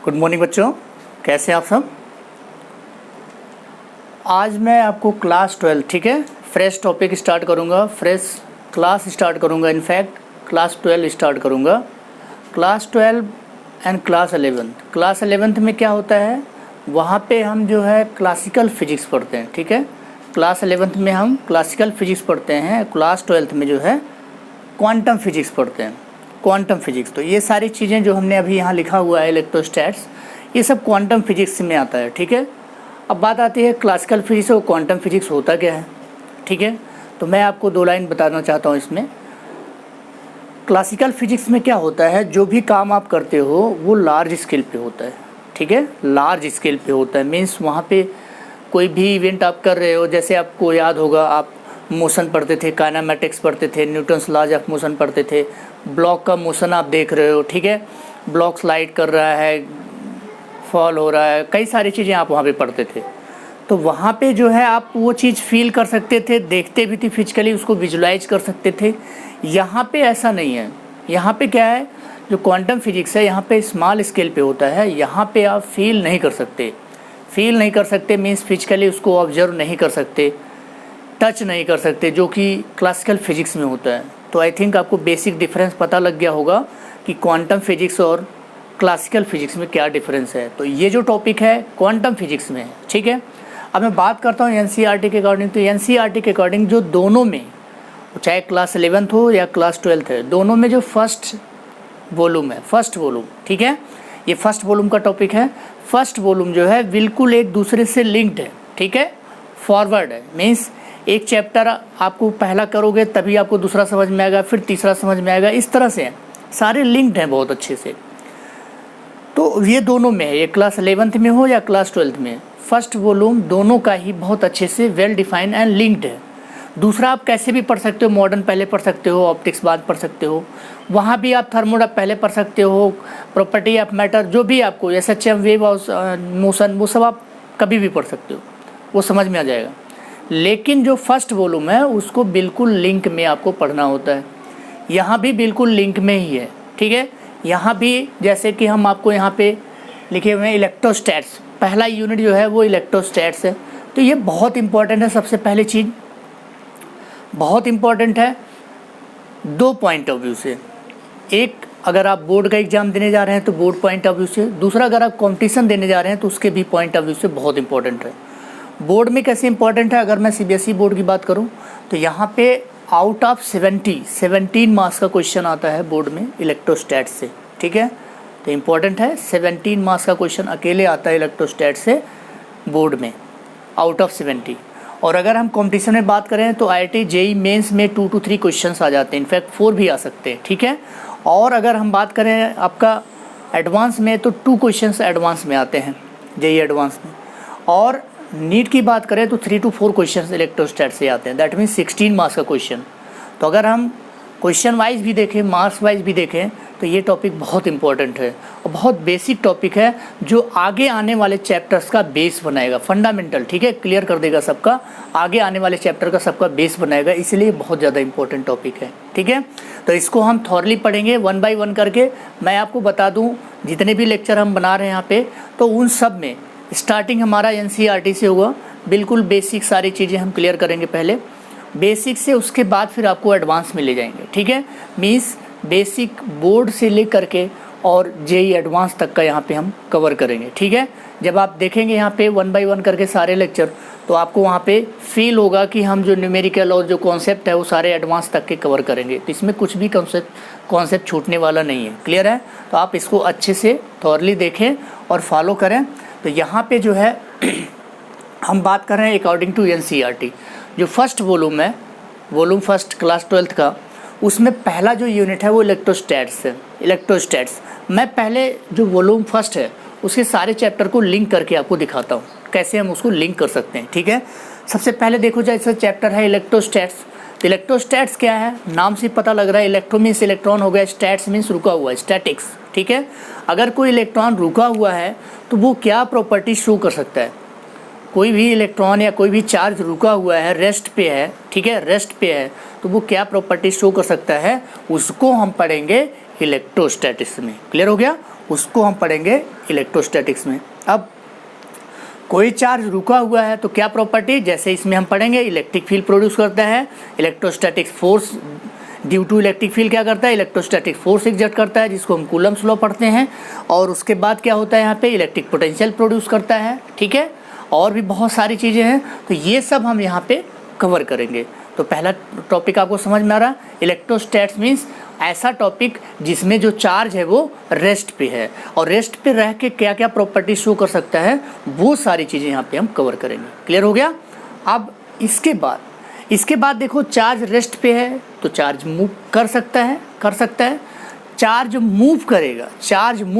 Good morning बच्चों, कैसे हैं आप सब। आज मैं आपको क्लास 12 ठीक है फ्रेश टॉपिक स्टार्ट करूंगा, फ्रेश क्लास स्टार्ट करूंगा। इनफैक्ट क्लास 12 स्टार्ट करूंगा। Class 12 and class 11। क्लास 11 में क्या होता है, वहाँ पे हम जो है क्लासिकल फिजिक्स पढ़ते हैं। ठीक है, क्लास 11 में हम क्लासिकल फिजिक्स पढ़ते हैं। क्लास 12 में जो है क्वांटम फिजिक्स पढ़ते हैं। क्वांटम फिजिक्स, तो ये सारी चीज़ें जो हमने अभी यहाँ लिखा हुआ है इलेक्ट्रोस्टैट्स, ये सब क्वांटम फिजिक्स में आता है। ठीक है, अब बात आती है क्लासिकल फिजिक्स और क्वांटम फिजिक्स होता क्या है। ठीक है, तो मैं आपको 2 लाइन बताना चाहता हूँ इसमें। क्लासिकल फिजिक्स में क्या होता है, जो भी काम आप करते हो वो लार्ज स्केल पे होता है। ठीक है, लार्ज स्केल पे होता है, मीन्स वहाँ पे कोई भी इवेंट आप कर रहे हो, जैसे आपको याद होगा आप मोशन पढ़ते थे, काइनेमैटिक्स पढ़ते थे, न्यूटन्स लॉज ऑफ मोशन पढ़ते थे। ब्लॉक का मोशन आप देख रहे हो, ठीक है, ब्लॉक स्लाइड कर रहा है, फॉल हो रहा है, कई सारी चीज़ें आप वहाँ पे पढ़ते थे। तो वहाँ पे जो है आप वो चीज़ फील कर सकते थे, देखते भी थे फिजिकली, उसको विजुलाइज कर सकते थे। यहाँ पे ऐसा नहीं है। यहाँ पे क्या है, जो क्वांटम फिजिक्स है यहाँ पे स्मॉल स्केल पे होता है। यहाँ पे आप फील नहीं कर सकते। फील नहीं कर सकते मीन्स फिजिकली उसको ऑब्जर्व नहीं कर सकते, टच नहीं कर सकते, जो कि क्लासिकल फिजिक्स में होता है। तो आई थिंक आपको बेसिक डिफरेंस पता लग गया होगा कि क्वांटम फिजिक्स और क्लासिकल फिजिक्स में क्या डिफरेंस है। तो ये जो टॉपिक है क्वांटम फिजिक्स में है। ठीक है, अब मैं बात करता हूँ एनसीईआरटी के अकॉर्डिंग। तो एनसीईआरटी के अकॉर्डिंग जो दोनों में, चाहे क्लास 11 हो या क्लास 12 है, दोनों में जो फर्स्ट वॉल्यूम है, फर्स्ट वॉल्यूम, ठीक है, ये फर्स्ट वॉल्यूम का टॉपिक है। फर्स्ट वॉल्यूम जो है बिल्कुल एक दूसरे से लिंक्ड है। ठीक है, फॉरवर्ड है, मीन्स एक चैप्टर आपको पहला करोगे तभी आपको दूसरा समझ में आएगा, फिर तीसरा समझ में आएगा, इस तरह से है, सारे लिंक्ड हैं बहुत अच्छे से। तो ये दोनों में है, ये क्लास 11 में हो या क्लास 12 में, फर्स्ट वॉल्यूम दोनों का ही बहुत अच्छे से वेल डिफाइंड एंड लिंक्ड है। दूसरा आप कैसे भी पढ़ सकते हो, मॉडर्न पहले पढ़ सकते हो, ऑप्टिक्स बाद पढ़ सकते हो, वहाँ भी आप थर्मोडाइनमिक्स पहले पढ़ सकते हो, प्रॉपर्टी ऑफ मैटर, जो भी आपको SHM वेव और मोशन, वो सब आप कभी भी पढ़ सकते हो, वो समझ में आ जाएगा। लेकिन जो फर्स्ट वॉल्यूम है उसको बिल्कुल लिंक में आपको पढ़ना होता है। यहाँ भी बिल्कुल लिंक में ही है। ठीक है, यहाँ भी जैसे कि हम आपको यहाँ पे लिखे हुए हैं इलेक्ट्रोस्टैट्स, पहला यूनिट जो है वो इलेक्ट्रोस्टैट्स है। तो ये बहुत इंपॉर्टेंट है। सबसे पहली चीज़ बहुत इंपॉर्टेंट है 2 पॉइंट ऑफ व्यू से। एक, अगर आप बोर्ड का एग्ज़ाम देने जा रहे हैं तो बोर्ड पॉइंट ऑफ व्यू से। दूसरा, अगर आप कॉम्पिटिशन देने जा रहे हैं तो उसके भी पॉइंट ऑफ व्यू से बहुत इंपॉर्टेंट है। बोर्ड में कैसे इंपॉर्टेंट है, अगर मैं CBSE बोर्ड की बात करूं तो यहाँ पे आउट ऑफ 17 मार्क्स का क्वेश्चन आता है बोर्ड में इलेक्ट्रोस्टैट से। ठीक है, तो इम्पॉर्टेंट है, 17 मार्क्स का क्वेश्चन अकेले आता है इलेक्ट्रोस्टैट से बोर्ड में, आउट ऑफ 70। और अगर हम कंपटीशन में बात करें तो IIT JEE मेंस में 2 to 3 क्वेश्चंस आ जाते हैं, इनफैक्ट 4 भी आ सकते हैं। ठीक है, और अगर हम बात करें आपका एडवांस में तो 2 क्वेश्चंस एडवांस में आते हैं JEE एडवांस में। और नीट की बात करें तो 3 to 4 क्वेश्चन इलेक्ट्रोस्टैट से आते हैं, दैट मीन्स 16 मार्क्स का क्वेश्चन। तो अगर हम क्वेश्चन वाइज भी देखें, मार्क्स वाइज भी देखें, तो ये टॉपिक बहुत इंपॉर्टेंट है और बहुत बेसिक टॉपिक है, जो आगे आने वाले चैप्टर्स का बेस बनाएगा, फंडामेंटल। ठीक है, क्लियर कर देगा सबका, आगे आने वाले चैप्टर का सबका बेस बनाएगा, इसलिए बहुत ज़्यादा इंपॉर्टेंट टॉपिक है। ठीक है, तो इसको हम थॉरली पढ़ेंगे 1 by 1 करके। मैं आपको बता दूँ, जितने भी लेक्चर हम बना रहे हैं यहाँ पे, तो उन सब में स्टार्टिंग हमारा NCERT से होगा। बिल्कुल बेसिक सारी चीज़ें हम क्लियर करेंगे पहले, बेसिक से, उसके बाद फिर आपको एडवांस में ले जाएंगे। ठीक है, मीन्स बेसिक बोर्ड से ले करके और JEE एडवांस तक का यहाँ पे हम कवर करेंगे। ठीक है, जब आप देखेंगे यहाँ पे 1 by 1 करके सारे लेक्चर, तो आपको वहाँ पे फील होगा कि हम जो न्यूमेरिकल और जो कॉन्सेप्ट है वो सारे एडवांस तक के कवर करेंगे। तो इसमें कुछ भी कॉन्सेप्ट छूटने वाला नहीं है। क्लियर है, तो आप इसको अच्छे से थॉरली देखें और फॉलो करें। तो यहाँ पे जो है हम बात कर रहे हैं अकॉर्डिंग टू NCERT। जो फर्स्ट वॉल्यूम है, वॉल्यूम फर्स्ट क्लास 12 का, उसमें पहला जो यूनिट है वो इलेक्ट्रोस्टैट्स है। इलेक्ट्रोस्टैट्स मैं पहले जो वॉल्यूम फर्स्ट है उसके सारे चैप्टर को लिंक करके आपको दिखाता हूँ कैसे हम उसको लिंक कर सकते हैं। ठीक है, सबसे पहले देखो, जैसे चैप्टर है इलेक्ट्रोस्टैट्स। तो इलेक्ट्रोस्टैट्स क्या है, नाम से पता लग रहा है, इलेक्ट्रो मीन्स इलेक्ट्रॉन हो गया, स्टैट्स मीन्स रुका हुआ है, स्टैटिक्स। ठीक है, अगर कोई इलेक्ट्रॉन रुका हुआ है तो वो क्या प्रॉपर्टी शो कर सकता है। कोई भी इलेक्ट्रॉन या कोई भी चार्ज रुका हुआ है, रेस्ट पे है, ठीक है, रेस्ट पे है, तो वो क्या प्रॉपर्टी शो कर सकता है, उसको हम पढ़ेंगे इलेक्ट्रोस्टैटिक्स में। क्लियर हो गया, उसको हम पढ़ेंगे इलेक्ट्रोस्टैटिक्स में। अब कोई चार्ज रुका हुआ है तो क्या प्रॉपर्टी, जैसे इसमें हम पढ़ेंगे इलेक्ट्रिक फील्ड प्रोड्यूस करता है, electrostatic force due to electric field क्या करता है, इलेक्ट्रोस्टैटिक फोर्स एग्जर्ट करता है, जिसको हम कूलम्ब्स लॉ पढ़ते हैं। और उसके बाद क्या होता है यहाँ पे, इलेक्ट्रिक पोटेंशियल प्रोड्यूस करता है, ठीक है। और भी बहुत सारी चीज़ें हैं, तो ये सब हम यहाँ पे कवर करेंगे। तो पहला टॉपिक आपको समझ में आ रहा, इलेक्ट्रोस्टैट्स मीन्स ऐसा टॉपिक जिसमें जो चार्ज है वो रेस्ट पे है, और रेस्ट पे रह के क्या क्या प्रॉपर्टी शो कर सकता है, वो सारी चीज़ें यहाँ पे हम कवर करेंगे। क्लियर हो गया। अब इसके बाद देखो, चार्ज रेस्ट पे है तो चार्ज मूव कर सकता है। चार्ज मूव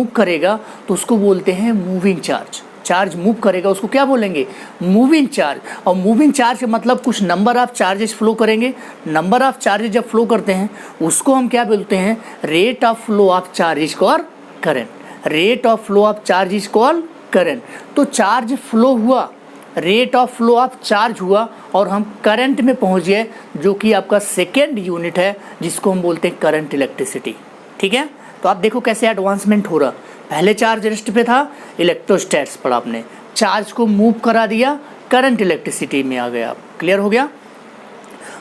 करेगा तो उसको बोलते हैं मूविंग चार्ज। चार्ज मूव करेगा उसको क्या बोलेंगे, मूविंग चार्ज। और मूविंग चार्ज का मतलब कुछ नंबर ऑफ चार्जेस फ्लो करेंगे। नंबर ऑफ चार्जेस जब फ्लो करते हैं उसको हम क्या बोलते हैं, rate of flow of charge is called current. Rate of flow of charge is called current. तो चार्ज फ्लो हुआ, rate of flow of charge हुआ, और हम करंट में पहुंच गए, जो कि आपका सेकेंड यूनिट है, जिसको हम बोलते हैं करंट इलेक्ट्रिसिटी। ठीक है। तो आप देखो कैसे एडवांसमेंट हो रहा। पहले चार्ज रेस्ट पे था, इलेक्ट्रोस्टैट्स पढ़ा आपने, चार्ज को मूव करा दिया, करंट इलेक्ट्रिसिटी में आ गया। क्लियर हो गया।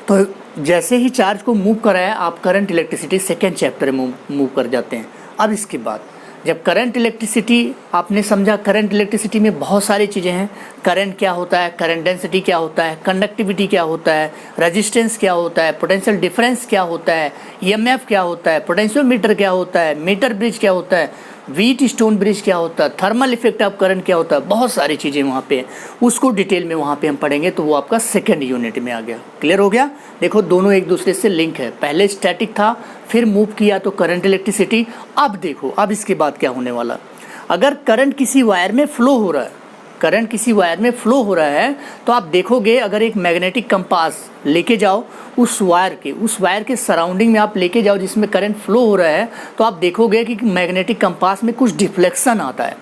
तो जैसे ही चार्ज को मूव कराया, आप करंट इलेक्ट्रिसिटी सेकेंड चैप्टर में मूव कर जाते हैं। अब इसके बाद जब करंट इलेक्ट्रिसिटी आपने समझा, करंट इलेक्ट्रिसिटी में बहुत सारी चीज़ें हैं। करंट क्या होता है, करंट डेंसिटी क्या होता है, कंडक्टिविटी क्या होता है, रेजिस्टेंस क्या होता है, पोटेंशियल डिफरेंस क्या होता है, ईएमएफ क्या होता है, पोटेंशियोमीटर क्या होता है, मीटर ब्रिज क्या होता है, व्हीट स्टोन ब्रिज क्या होता है, थर्मल इफेक्ट ऑफ करंट क्या होता है, बहुत सारी चीज़ें वहाँ पे, उसको डिटेल में वहाँ पे हम पढ़ेंगे। तो वो आपका सेकेंड यूनिट में आ गया। क्लियर हो गया। देखो दोनों एक दूसरे से लिंक है, पहले स्टैटिक था, फिर मूव किया तो करंट इलेक्ट्रिसिटी। अब देखो, अब इसके बाद क्या होने वाला, अगर करंट किसी वायर में फ्लो हो रहा है, करंट किसी वायर में फ्लो हो रहा है, तो आप देखोगे अगर एक मैग्नेटिक कंपास लेके जाओ उस वायर के सराउंडिंग में आप लेके जाओ जिसमें करंट फ्लो हो रहा है, तो आप देखोगे कि मैग्नेटिक कंपास में कुछ डिफ्लेक्शन आता है।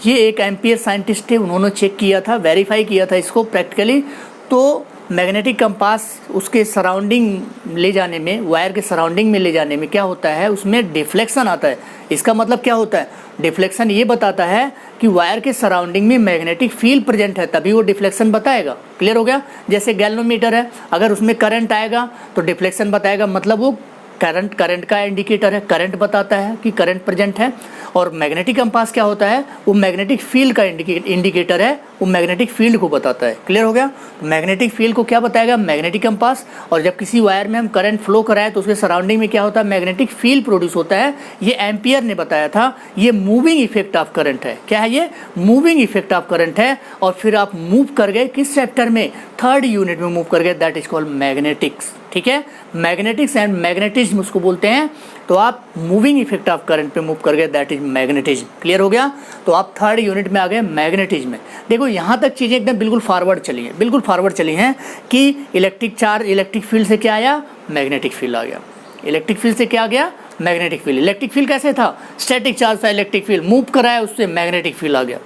ये एक एम्पियर साइंटिस्ट थे, उन्होंने चेक किया था, वेरीफाई किया था इसको प्रैक्टिकली। तो मैग्नेटिक कंपास उसके सराउंडिंग ले जाने में, वायर के सराउंडिंग में ले जाने में क्या होता है, उसमें डिफ्लेक्शन आता है। इसका मतलब क्या होता है, डिफ्लेक्शन ये बताता है कि वायर के सराउंडिंग में मैग्नेटिक फील्ड प्रेजेंट है, तभी वो डिफ्लेक्शन बताएगा। क्लियर हो गया। जैसे गैल्वेनोमीटर है, अगर उसमें करंट आएगा तो डिफ्लेक्शन बताएगा, मतलब वो करंट का इंडिकेटर है, करंट बताता है कि करंट प्रेजेंट है। और मैग्नेटिक कंपास क्या होता है, वो मैग्नेटिक फील्ड का इंडिकेटर है, वो मैग्नेटिक फील्ड को बताता है। क्लियर हो गया। मैग्नेटिक फील्ड को क्या बताएगा, मैग्नेटिक कंपास। और जब किसी वायर में हम करंट फ्लो कराए तो उसके सराउंडिंग में क्या होता है, मैग्नेटिक फील्ड प्रोड्यूस होता है। ये एम्पियर ने बताया था, ये मूविंग इफेक्ट ऑफ करंट है। क्या है ये, मूविंग इफेक्ट ऑफ करंट है। और फिर आप मूव कर गए किस चैप्टर में, थर्ड यूनिट में मूव कर गए, दैट इज कॉल्ड मैग्नेटिक्स। ठीक है, मैग्नेटिक्स एंड मैग्नेटिज्म उसको बोलते हैं। तो आप मूविंग इफेक्ट ऑफ करंट पे मूव कर गए, दैट इज मैग्नेटिज्म। क्लियर हो गया। तो आप थर्ड यूनिट में आ गए मैग्नेटिज्म में। देखो यहाँ तक चीज़ें एकदम बिल्कुल फॉरवर्ड चली हैं कि इलेक्ट्रिक चार्ज, इलेक्ट्रिक फील्ड से क्या आया, मैग्नेटिक फील्ड आ गया। इलेक्ट्रिक फील्ड से क्या आ गया, मैग्नेटिक फील्ड। इलेक्ट्रिक फील्ड कैसे था, स्टैटिक चार्ज था, इलेक्ट्रिक फील्ड मूव कराया, उससे मैग्नेटिक फील्ड आ गया।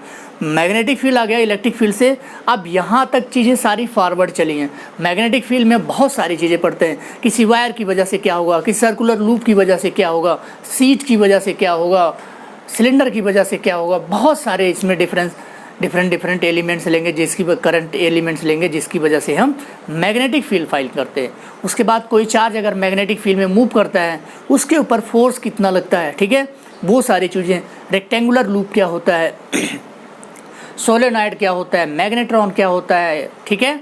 मैग्नेटिक फील्ड आ गया इलेक्ट्रिक फील्ड से। अब यहाँ तक चीज़ें सारी फॉरवर्ड चली हैं। मैग्नेटिक फील्ड में बहुत सारी चीज़ें पढ़ते हैं, किसी वायर की वजह से क्या होगा, किसी सर्कुलर लूप की वजह से क्या होगा, सीट की वजह से क्या होगा, सिलेंडर की वजह से क्या होगा, बहुत सारे इसमें डिफरेंट एलिमेंट्स लेंगे, जिसकी करंट एलिमेंट्स लेंगे, जिसकी वजह से हम मैग्नेटिक फील्ड फाइल करते हैं। उसके बाद कोई चार्ज अगर मैग्नेटिक फील्ड में मूव करता है, उसके ऊपर फोर्स कितना लगता है, ठीक है, वो सारी चीज़ें। रेक्टेंगुलर लूप क्या होता है, सोलेनॉइड क्या होता है, मैग्नेट्रॉन क्या होता है, ठीक है,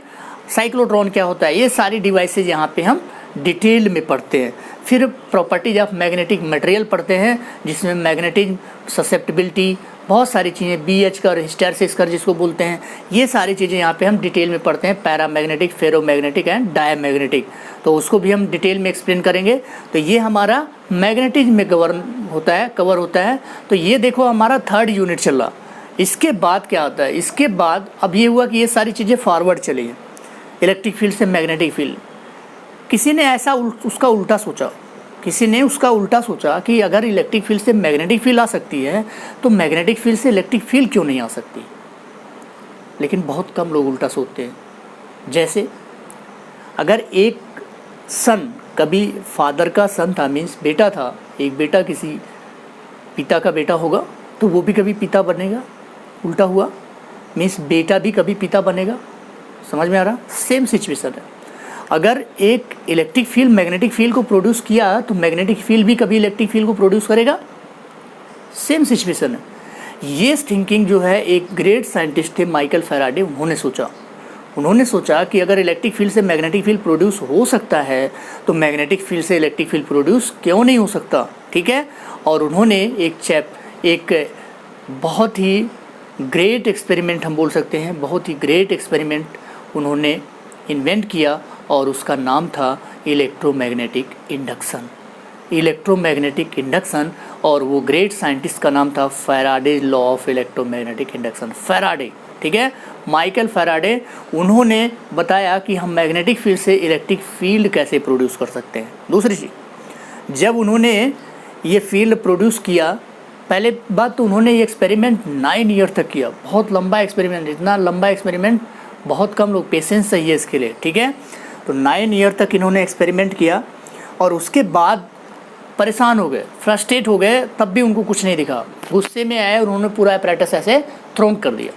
साइक्लोट्रॉन क्या होता है, ये सारी डिवाइसेज यहाँ पे हम डिटेल में पढ़ते हैं। फिर प्रॉपर्टीज ऑफ मैग्नेटिक मटेरियल पढ़ते हैं, जिसमें मैग्नेटिक ससेप्टिबिलिटी, बहुत सारी चीज़ें, BH का, हिस्टैरिसीस का जिसको बोलते हैं, ये सारी चीज़ें यहाँ पे हम डिटेल में पढ़ते हैं। पैरामैग्नेटिक, फेरोमैग्नेटिक एंड डायमैग्नेटिक, तो उसको भी हम डिटेल में एक्सप्लेन करेंगे। तो ये हमारा मैग्नेटिज्म में कवर होता है। तो ये देखो हमारा थर्ड यूनिट चल रहा। इसके बाद क्या आता है, इसके बाद अब ये हुआ कि ये सारी चीज़ें फॉरवर्ड चली हैं, इलेक्ट्रिक फील्ड से मैग्नेटिक फील्ड। किसी ने ऐसा उसका उल्टा सोचा कि अगर इलेक्ट्रिक फील्ड से मैग्नेटिक फील्ड आ सकती है तो मैग्नेटिक फील्ड से इलेक्ट्रिक फील्ड क्यों नहीं आ सकती। लेकिन बहुत कम लोग उल्टा सोचते हैं। जैसे अगर एक सन, कभी फादर का सन था, मीन्स बेटा था, एक बेटा किसी पिता का बेटा होगा तो वो भी कभी पिता बनेगा, उल्टा हुआ मीन्स बेटा भी कभी पिता बनेगा। समझ में आ रहा? सेम सिचुएशन है। अगर एक इलेक्ट्रिक फील्ड मैग्नेटिक फील्ड को प्रोड्यूस किया तो मैग्नेटिक फील्ड भी कभी इलेक्ट्रिक फील्ड को प्रोड्यूस करेगा। सेम सिचुएशन है। ये थिंकिंग जो है एक ग्रेट साइंटिस्ट थे माइकल फैराडे, उन्होंने सोचा कि अगर इलेक्ट्रिक फील्ड से मैग्नेटिक फील्ड प्रोड्यूस हो सकता है तो मैग्नेटिक फील्ड से इलेक्ट्रिक फील्ड प्रोड्यूस क्यों नहीं हो सकता। ठीक है। और उन्होंने एक बहुत ही ग्रेट एक्सपेरिमेंट, हम बोल सकते हैं बहुत ही ग्रेट एक्सपेरिमेंट उन्होंने इन्वेंट किया और उसका नाम था इलेक्ट्रोमैग्नेटिक इंडक्शन। और वो ग्रेट साइंटिस्ट का नाम था Faraday law of electromagnetic induction, Faraday. ठीक है, माइकल फैराडे। उन्होंने बताया कि हम मैग्नेटिक फील्ड से इलेक्ट्रिक फील्ड कैसे प्रोड्यूस कर सकते हैं। दूसरी चीज़, जब उन्होंने ये फील्ड प्रोड्यूस किया, पहले बात तो उन्होंने ये एक्सपेरिमेंट 9 ईयर तक किया। बहुत लंबा एक्सपेरिमेंट, इतना लंबा एक्सपेरिमेंट बहुत कम लोग, पेशेंस चाहिए इसके लिए। ठीक है, तो 9 ईयर तक इन्होंने एक्सपेरिमेंट किया और उसके बाद परेशान हो गए, फ्रस्ट्रेट हो गए, तब भी उनको कुछ नहीं दिखा। गुस्से में आए और उन्होंने पूरा अपैरेटस ऐसे थ्रो कर दिया।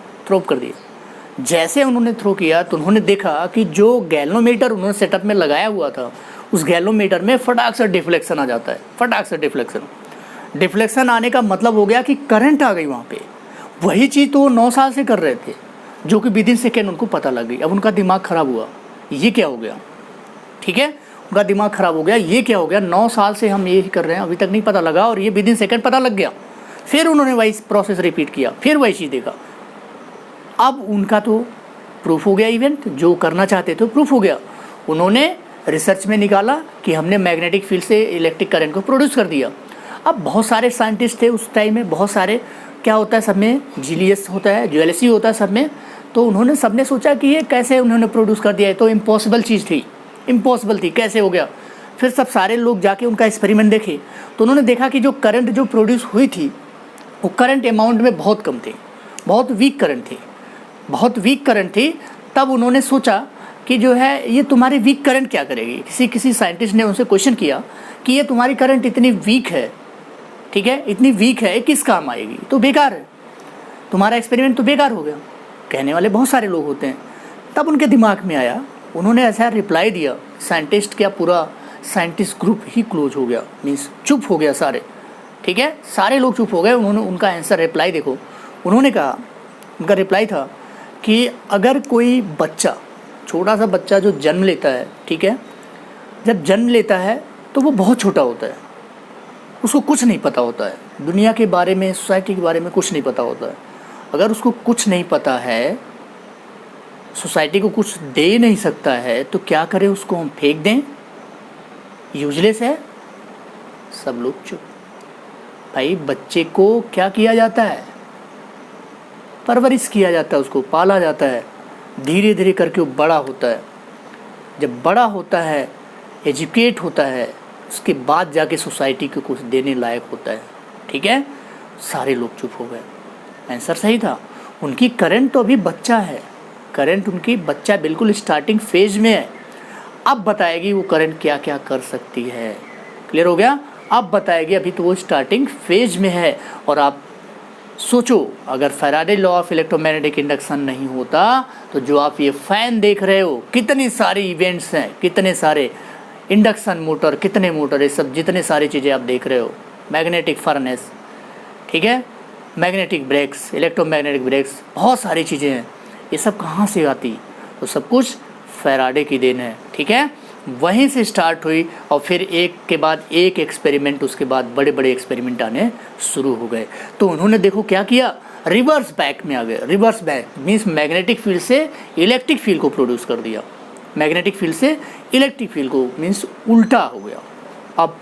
जैसे उन्होंने थ्रो किया तो उन्होंने देखा कि जो गैल्वेनोमीटर उन्होंने सेटअप में लगाया हुआ था, उस गैल्वेनोमीटर में फटाक से डिफ्लेक्शन आ जाता है। फटाक से डिफ्लेक्शन आने का मतलब हो गया कि करंट आ गई वहाँ पे। वही चीज़ तो वो 9 साल से कर रहे थे, जो कि विदिन सेकेंड उनको पता लग गई। अब उनका दिमाग ख़राब हुआ, ये क्या हो गया। ठीक है, उनका दिमाग ख़राब हो गया, ये क्या हो गया। 9 साल से हम यही कर रहे हैं, अभी तक नहीं पता लगा, और ये विदिन सेकेंड पता लग गया। फिर उन्होंने वही प्रोसेस रिपीट किया, फिर वही चीज़ देखा। अब उनका तो प्रूफ हो गया, इवेंट जो करना चाहते थे प्रूफ हो गया। उन्होंने रिसर्च में निकाला कि हमने मैग्नेटिक फील्ड से इलेक्ट्रिक करंट को प्रोड्यूस कर दिया। अब बहुत सारे साइंटिस्ट थे उस टाइम में, बहुत सारे, क्या होता है सब में जीलियस होता है, ज्वेलसी होता है सब में। तो उन्होंने सबने सोचा कि ये कैसे उन्होंने प्रोड्यूस कर दिया, है तो इम्पॉसिबल चीज़ थी, इम्पॉसिबल थी, कैसे हो गया। फिर सब सारे लोग जाके उनका एक्सपेरिमेंट देखे तो उन्होंने देखा कि जो करंट जो प्रोड्यूस हुई थी वो करंट अमाउंट में बहुत कम थी, बहुत वीक करंट थी। तब उन्होंने सोचा कि जो है ये तुम्हारी वीक करंट क्या करेगी। किसी साइंटिस्ट ने उनसे क्वेश्चन किया कि ये तुम्हारी करंट इतनी वीक है, ठीक है, इतनी वीक है, किस काम आएगी, तो बेकार है, तुम्हारा एक्सपेरिमेंट तो बेकार हो गया। कहने वाले बहुत सारे लोग होते हैं। तब उनके दिमाग में आया, उन्होंने ऐसा रिप्लाई दिया, साइंटिस्ट क्या पूरा साइंटिस्ट ग्रुप ही क्लोज हो गया, मीन्स चुप हो गया सारे। ठीक है, सारे लोग चुप हो गए। उन्होंने उनका आंसर रिप्लाई देखो, उन्होंने कहा, उनका रिप्लाई था कि अगर कोई बच्चा, छोटा सा बच्चा जो जन्म लेता है, ठीक है, जब जन्म लेता है तो वो बहुत छोटा होता है, उसको कुछ नहीं पता होता है, दुनिया के बारे में, सोसाइटी के बारे में कुछ नहीं पता होता है। अगर उसको कुछ नहीं पता है, सोसाइटी को कुछ दे नहीं सकता है, तो क्या करें, उसको हम फेंक दें, यूजलेस है। सब लोग चुप। भाई बच्चे को क्या किया जाता है, परवरिश किया जाता है, उसको पाला जाता है, धीरे धीरे करके वो बड़ा होता है। जब बड़ा होता है, एजुकेट होता है, उसके बाद जाके सोसाइटी को कुछ देने लायक होता है। ठीक है, सारे लोग चुप हो गए। आंसर सही था। उनकी करंट तो अभी बच्चा है, करंट उनकी बच्चा बिल्कुल स्टार्टिंग फेज में है। अब बताएगी वो करंट क्या क्या कर सकती है। क्लियर हो गया, अब बताएगी, अभी तो वो स्टार्टिंग फेज में है। और आप सोचो, अगर Faraday law of electromagnetic induction नहीं होता तो जो आप ये फैन देख रहे हो, कितनी सारी इवेंट्स हैं, कितने सारे इंडक्शन मोटर, कितने मोटर, ये सब जितने सारी चीज़ें आप देख रहे हो, मैग्नेटिक फर्नेस, ठीक है, मैग्नेटिक ब्रेक्स, इलेक्ट्रोमैग्नेटिक ब्रेक्स, बहुत सारी चीज़ें हैं, ये सब कहाँ से आती, तो सब कुछ फैराडे की देन है। ठीक है, वहीं से स्टार्ट हुई और फिर एक के बाद एक एक्सपेरिमेंट, उसके बाद बड़े बड़े एक्सपेरिमेंट आने शुरू हो गए। तो उन्होंने देखो क्या किया, रिवर्स बैक में आ गए। Reverse back means magnetic field से इलेक्ट्रिक फील्ड को प्रोड्यूस कर दिया, मैग्नेटिक फील्ड से इलेक्ट्रिक फील्ड को, मीन्स उल्टा हो गया। अब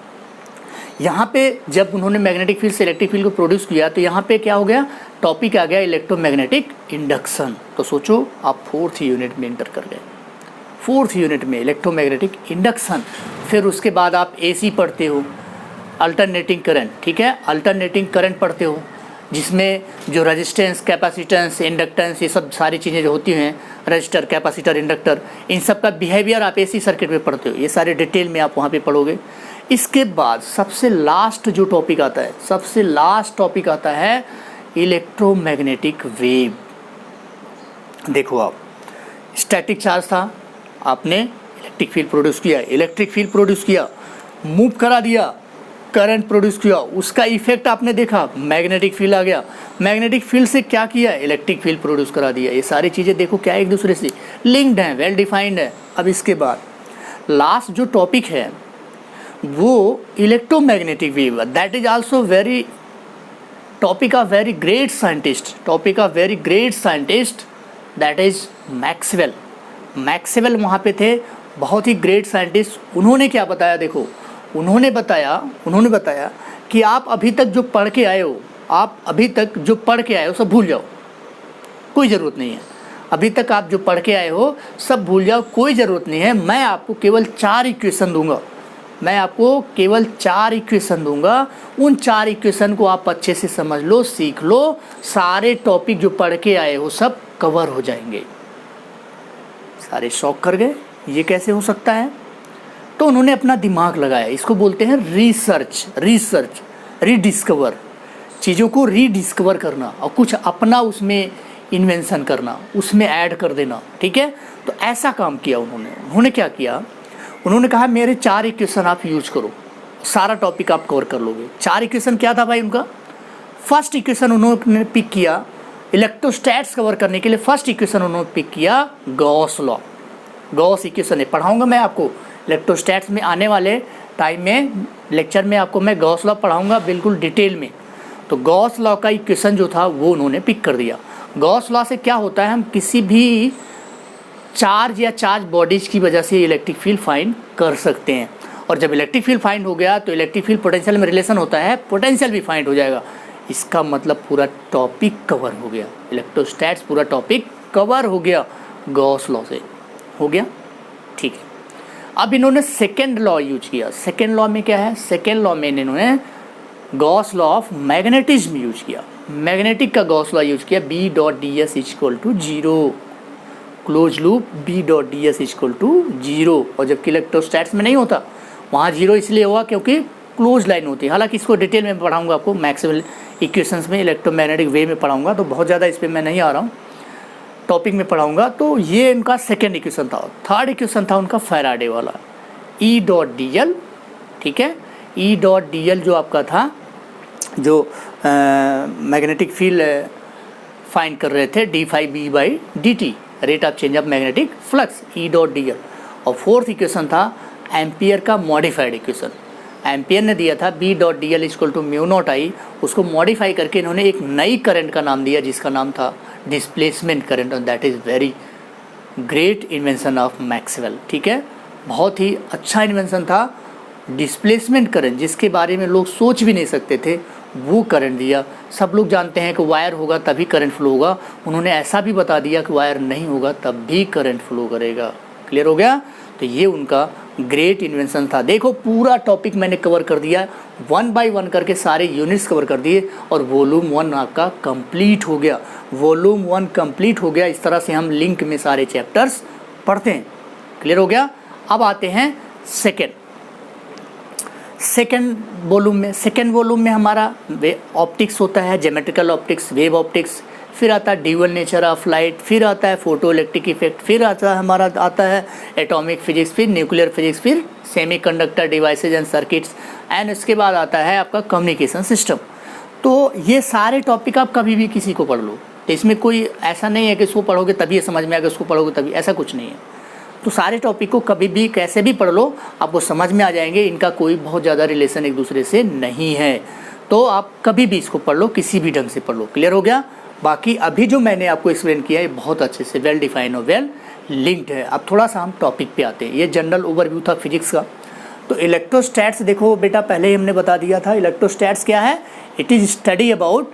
यहाँ पे जब उन्होंने मैग्नेटिक फील्ड से इलेक्ट्रिक फील्ड को प्रोड्यूस किया तो यहाँ पे क्या हो गया, टॉपिक आ गया इलेक्ट्रोमैग्नेटिक इंडक्शन। तो सोचो आप 4th यूनिट में एंटर कर गए, 4th यूनिट में इलेक्ट्रोमैग्नेटिक इंडक्शन। फिर उसके बाद आप AC पढ़ते हो, अल्टरनेटिंग करंट, ठीक है, अल्टरनेटिंग करंट पढ़ते हो, जिसमें जो रेजिस्टेंस, कैपेसिटेंस, इंडक्टेंस, ये सब सारी चीज़ें जो होती हैं, रजिस्टर, कैपेसिटर, इंडक्टर, इन सब का बिहेवियर आप AC सर्किट में पढ़ते हो। ये सारे डिटेल में आप वहाँ पे पढ़ोगे। इसके बाद सबसे लास्ट जो टॉपिक आता है, सबसे लास्ट टॉपिक आता है इलेक्ट्रोमैग्नेटिक वेव। देखो आप, स्टैटिक चार्ज था, आपने इलेक्ट्रिक फील्ड प्रोड्यूस किया, इलेक्ट्रिक फील्ड प्रोड्यूस किया, मूव करा दिया, करंट प्रोड्यूस किया, उसका इफेक्ट आपने देखा, मैग्नेटिक फील्ड आ गया, मैग्नेटिक फील्ड से क्या किया, इलेक्ट्रिक फील्ड प्रोड्यूस करा दिया। ये सारी चीज़ें देखो क्या एक दूसरे से लिंक्ड हैं, वेल डिफाइंड है। अब इसके बाद लास्ट जो टॉपिक है वो electromagnetic wave, that is also very topic of very great scientist, topic of very great scientist, that is Maxwell. Maxwell वहाँ पे थे, बहुत ही ग्रेट साइंटिस्ट। उन्होंने क्या बताया, देखो उन्होंने बताया कि आप अभी तक जो पढ़ के आए हो, आप अभी तक जो पढ़ के आए हो सब भूल जाओ, कोई ज़रूरत नहीं है। अभी तक आप जो पढ़ के आए हो सब भूल जाओ, कोई ज़रूरत नहीं है। मैं आपको केवल 4 इक्वेशन दूंगा, मैं आपको केवल 4 इक्वेशन दूंगा। उन 4 इक्वेशन को आप अच्छे से समझ लो, सीख लो, सारे टॉपिक जो पढ़ के आए हो सब कवर हो जाएंगे। सारे शॉक कर गए, ये कैसे हो सकता है? तो उन्होंने अपना दिमाग लगाया, इसको बोलते हैं रिसर्च, रीडिस्कवर, चीज़ों को रीडिस्कवर करना और कुछ अपना उसमें इन्वेंशन करना, उसमें ऐड कर देना, ठीक है। तो ऐसा काम किया उन्होंने क्या किया, उन्होंने कहा मेरे 4 इक्वेशन आप यूज करो, सारा टॉपिक आप कवर कर लोगे। 4 इक्वेशन क्या था भाई उनका? फर्स्ट इक्वेशन उन्होंने पिक किया इलेक्ट्रोस्टैट्स कवर करने के लिए, फर्स्ट इक्वेशन उन्होंने पिक किया गॉस लॉ। गॉस इक्वेशन है, पढ़ाऊँगा मैं आपको इलेक्ट्रोस्टैट्स में, आने वाले टाइम में लेक्चर में आपको मैं गॉस लॉ पढ़ाऊँगा बिल्कुल डिटेल में। तो गॉस लॉ का इक्वेशन जो था वो उन्होंने पिक कर दिया। गॉस लॉ से क्या होता है, हम किसी भी चार्ज या चार्ज बॉडीज़ की वजह से इलेक्ट्रिक फील्ड फाइंड कर सकते हैं, और जब इलेक्ट्रिक फील्ड फाइंड हो गया तो इलेक्ट्रिक फील्ड पोटेंशियल में रिलेशन होता है, पोटेंशियल भी फाइंड हो जाएगा। इसका मतलब पूरा टॉपिक कवर हो गया, इलेक्ट्रोस्टैट्स पूरा टॉपिक कवर हो गया गॉस लॉ से, हो गया, ठीक है। अब इन्होंने सेकेंड लॉ यूज किया। सेकेंड लॉ में क्या है, सेकेंड लॉ में इन्होंने Gauss law of magnetism use किया, मैग्नेटिक का गॉस लॉ यूज किया, B dot d s equal to 0, close loop B dot d s equal to 0। और जबकि इलेक्ट्रोस्टैट्स में नहीं होता, वहाँ 0 इसलिए हुआ क्योंकि क्लोज लाइन होती है। हालांकि इसको डिटेल में पढ़ाऊँगा आपको, मैक्सवेल इक्वेशंस में इलेक्ट्रोमैग्नेटिक वेव में पढ़ाऊँगा, तो बहुत ज़्यादा इस पर मैं नहीं आ रहा हूँ, टॉपिक में पढ़ाऊँगा। तो ये उनका सेकेंड इक्वेशन था। थर्ड इक्वेशन था उनका फैराडे वाला, E डॉट डी एल, ठीक है। E डॉट डी एल जो आपका था, जो मैग्नेटिक फील्ड फाइंड कर रहे थे, d∅b/dt, rate of change of magnetic flux, E dot D L. और फोर्थ इक्वेशन था एम्पियर का मॉडिफाइड इक्वेशन, एम्पियर ने दिया था B dot D L equal to mu naught I, उसको मॉडिफाई करके इन्होंने एक नई करंट का नाम दिया जिसका नाम था डिस्प्लेसमेंट करंट, और that is very great invention of Maxwell, ठीक है। बहुत ही अच्छा इन्वेंशन था डिस्प्लेसमेंट करंट, जिसके बारे में लोग सोच भी नहीं सकते थे, वो करंट दिया। सब लोग जानते हैं कि वायर होगा तभी करंट फ्लो होगा, उन्होंने ऐसा भी बता दिया कि वायर नहीं होगा तब भी करंट फ्लो करेगा। क्लियर हो गया? तो ये उनका ग्रेट इन्वेंशन था। देखो पूरा टॉपिक मैंने कवर कर दिया, 1 बाय 1 करके सारे यूनिट्स कवर कर दिए, और वॉल्यूम 1 आपका कंप्लीट हो गया, वॉल्यूम 1 कंप्लीट हो गया। इस तरह से हम लिंक में सारे चैप्टर्स पढ़ते हैं। क्लियर हो गया? अब आते हैं सेकेंड वॉल्यूम में हमारा ऑप्टिक्स होता है, ज्योमेट्रिकल ऑप्टिक्स, वेव ऑप्टिक्स, फिर आता है ड्यूअल नेचर ऑफ लाइट, फिर आता है फोटो इलेक्ट्रिक इफेक्ट, फिर आता है एटॉमिक फिजिक्स, फिर न्यूक्लियर फिजिक्स, फिर semiconductor devices and circuits, and इसके बाद आता है आपका कम्युनिकेशन सिस्टम। तो ये सारे टॉपिक आप कभी भी किसी को पढ़ लो, तो इसमें कोई ऐसा नहीं है कि इसको पढ़ोगे तभी ये समझ में आएगा, इसको पढ़ोगे तभी, ऐसा कुछ नहीं है। तो सारे टॉपिक को कभी भी कैसे भी पढ़ लो आपको समझ में आ जाएंगे, इनका कोई बहुत ज़्यादा रिलेशन एक दूसरे से नहीं है। तो आप कभी भी इसको पढ़ लो, किसी भी ढंग से पढ़ लो। क्लियर हो गया? बाकी अभी जो मैंने आपको एक्सप्लेन किया है बहुत अच्छे से वेल डिफाइन और वेल लिंक्ड है। अब थोड़ा सा हम टॉपिक पे आते हैं। ये जनरल ओवरव्यू था फिजिक्स का। तो इलेक्ट्रोस्टैट्स देखो बेटा, पहले ही हमने बता दिया था इलेक्ट्रोस्टैट्स क्या है। It is study about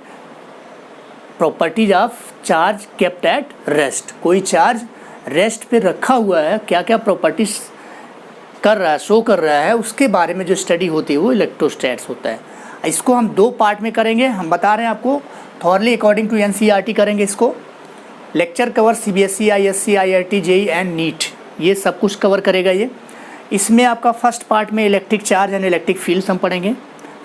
properties of charge kept at rest. कोई चार्ज रेस्ट पे रखा हुआ है, क्या क्या प्रॉपर्टीज कर रहा है, शो कर रहा है, उसके बारे में जो स्टडी होती है वो इलेक्ट्रोस्टैट्स होता है। इसको हम 2 पार्ट में करेंगे, हम बता रहे हैं आपको, थॉरली अकॉर्डिंग टू एनसीईआरटी करेंगे इसको। Lecture cover CBSE, ISC, IIT, JEE and NEET, ये सब कुछ कवर करेगा ये। इसमें आपका फर्स्ट पार्ट में electric charge and electric fields हम पढ़ेंगे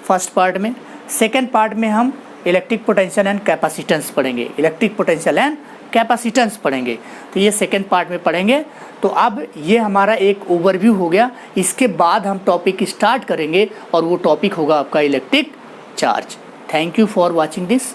फर्स्ट पार्ट में। सेकेंड पार्ट में हम इलेक्ट्रिक पोटेंशियल एंड कैपेसिटेंस पढ़ेंगे, इलेक्ट्रिक पोटेंशियल एंड कैपेसिटेंस पढ़ेंगे। तो ये सेकेंड पार्ट में पढ़ेंगे। तो अब ये हमारा एक ओवरव्यू हो गया। इसके बाद हम टॉपिक स्टार्ट करेंगे और वो टॉपिक होगा आपका electric charge. Thank you for watching this.